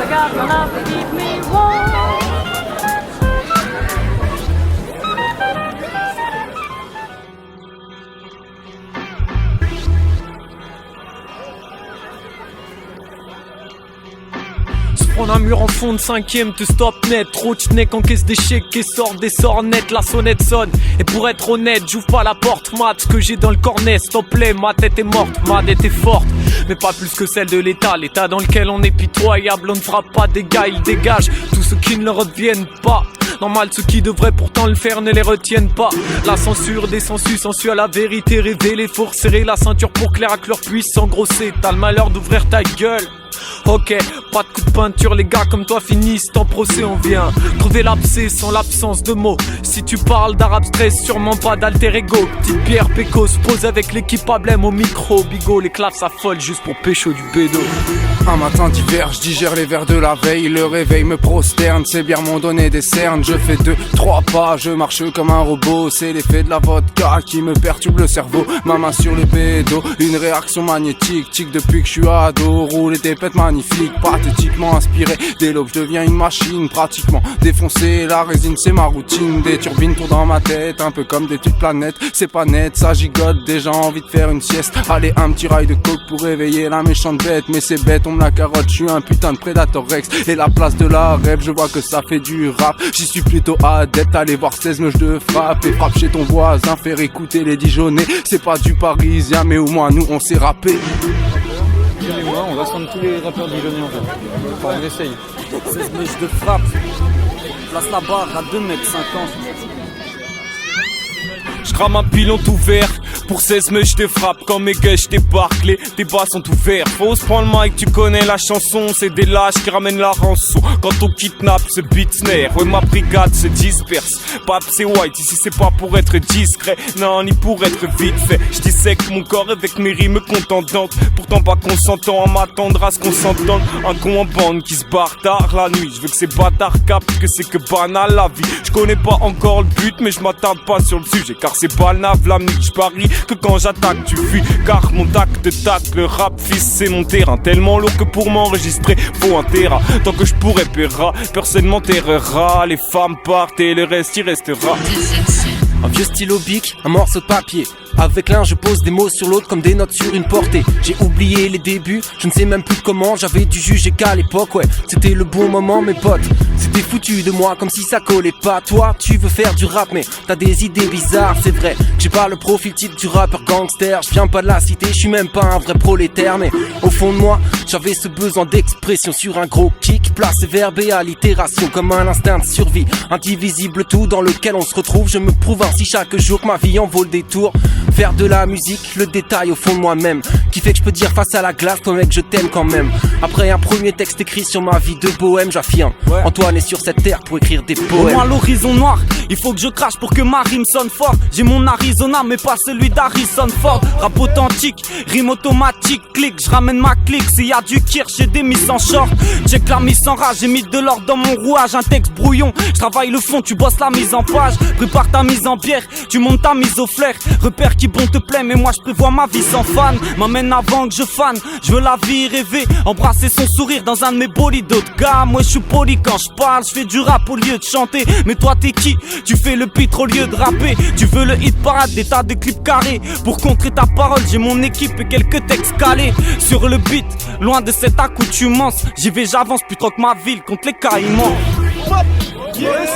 got love to keep me warm. Prendre un mur en fond de cinquième, te stop net. Trop de schneck en caisse d'échec et sort des sorts nets. La sonnette sonne, et pour être honnête, j'ouvre pas la porte, mat. Ce que j'ai dans le cornet, s'il te plaît, ma tête est morte, ma dette est forte. Mais pas plus que celle de l'état dans lequel on est pitoyable. On ne fera pas des gars, ils dégagent tous ceux qui ne le reviennent pas. Normal, ceux qui devraient pourtant le faire ne les retiennent pas. La censure des sensus, sensu à la vérité révélée. Faut resserrer la ceinture pour que les racleurs puissent s'engrosser. T'as le malheur d'ouvrir ta gueule. Ok, pas de coup de peinture, les gars comme toi finissent en procès, on vient crever l'abcès sans l'absence de mots. Si tu parles d'arabe stress, sûrement pas d'alter ego. Petite pierre péco se pose avec l'équipe à blême au micro. Bigot, les claves s'affolent juste pour pécho du bédo. Un matin d'hiver, je digère les vers de la veille. Le réveil me prosterne, ces bières m'ont donné des cernes. Je fais 2-3 pas, je marche comme un robot. C'est l'effet de la vodka qui me perturbe le cerveau. Ma main sur le bédo, une réaction magnétique. Tic depuis que je suis ado, roule des pètes magnifiques. Pathétiquement inspiré, dès l'aube je deviens une machine. Pratiquement défoncé, la résine c'est ma routine. Des turbines tournent dans ma tête, un peu comme des petites planètes. C'est pas net, ça gigote, déjà envie de faire une sieste. Allez, un petit rail de coke pour réveiller la méchante bête. Mais c'est bête, on me la carotte, je suis un putain de prédateur Rex. Et la place de la rêve, je vois que ça fait du rap. J'y suis plutôt adepte, allez voir 16 meuches de frappe. Et frappe chez ton voisin, faire écouter les Dijonais. C'est pas du parisien, mais au moins nous on sait rapper. Et moi, on va se prendre tous les rappeurs dijonnais en fait. Enfin, on essaye. 16 mèches de frappe. Place la barre à 2,50 m. Je crame un pilon tout vert. Pour 16 mais je te frappe quand mes gars je débarque, les débats sont ouverts. Faut se prendre le mic, tu connais la chanson. C'est des lâches qui ramènent la rançon. Quand on kidnappe ce beat snare, ouais ma brigade se disperse. Pape c'est white, ici c'est pas pour être discret. Non, ni pour être vite fait. Je dissèque mon corps avec mes rimes contentantes. Pourtant pas consentant à m'attendre à ce qu'on s'entende. Un con en bande qui se barre tard la nuit. Je veux que ces bâtards captent que c'est que banal la vie. Je connais pas encore le but mais je m'attarde pas sur le sujet. Car c'est banal la nuit, je parie que quand j'attaque tu fuis. Car mon tac de tac, le rap fils c'est mon terrain. Tellement lourd que pour m'enregistrer faut un terrain. Tant que je pourrai paiera, personne m'enterrera. Les femmes partent et le reste y restera. Un vieux stylo bic, un morceau de papier. Avec l'un je pose des mots sur l'autre comme des notes sur une portée. J'ai oublié les débuts, je ne sais même plus comment. J'avais dû juger qu'à l'époque, ouais, c'était le bon moment mes potes. C'était foutu de moi comme si ça collait pas. Toi tu veux faire du rap mais t'as des idées bizarres. C'est vrai que j'ai pas le profil type du rappeur gangster. Je viens pas de la cité, je suis même pas un vrai prolétaire. Mais au fond de moi, j'avais ce besoin d'expression sur un gros kick. Placé verbe et allitération comme un instinct de survie. Indivisible tout dans lequel on se retrouve. Je me prouve ainsi chaque jour que ma vie en vaut le détour. Faire de la musique, le détail au fond de moi-même qui fait que je peux dire face à la glace, toi mec je t'aime quand même. Après un premier texte écrit sur ma vie de bohème, j'affirme, Antoine est sur cette terre pour écrire des poèmes. Moi l'horizon noir, il faut que je crache pour que ma rime sonne fort. J'ai mon Arizona mais pas celui d'Harrison Ford. Rap authentique, rime automatique, clic, je ramène ma clique. S'il y a du kirsch, j'ai des miss en short. Check la mise en rage, j'ai mis de l'ordre dans mon rouage. Un texte brouillon, je travaille le fond, tu bosses la mise en page. Prépare ta mise en bière, tu montes ta mise au flair. Repère qui bon te plaît mais moi je prévois ma vie sans fan. M'amène avant que je fan, je veux la vie rêver. Embrasser son sourire dans un de mes bolides d'autres gars. Moi je suis poli quand je parle, je fais du rap au lieu de chanter. Mais toi t'es qui? Tu fais le pitre au lieu de rapper. Tu veux le hit parade, des tas de clips carrés. Pour contrer ta parole, j'ai mon équipe et quelques textes calés. Sur le beat, loin de cette accoutumance. J'y vais, j'avance, plus trop que ma ville contre les caïmans. Yes.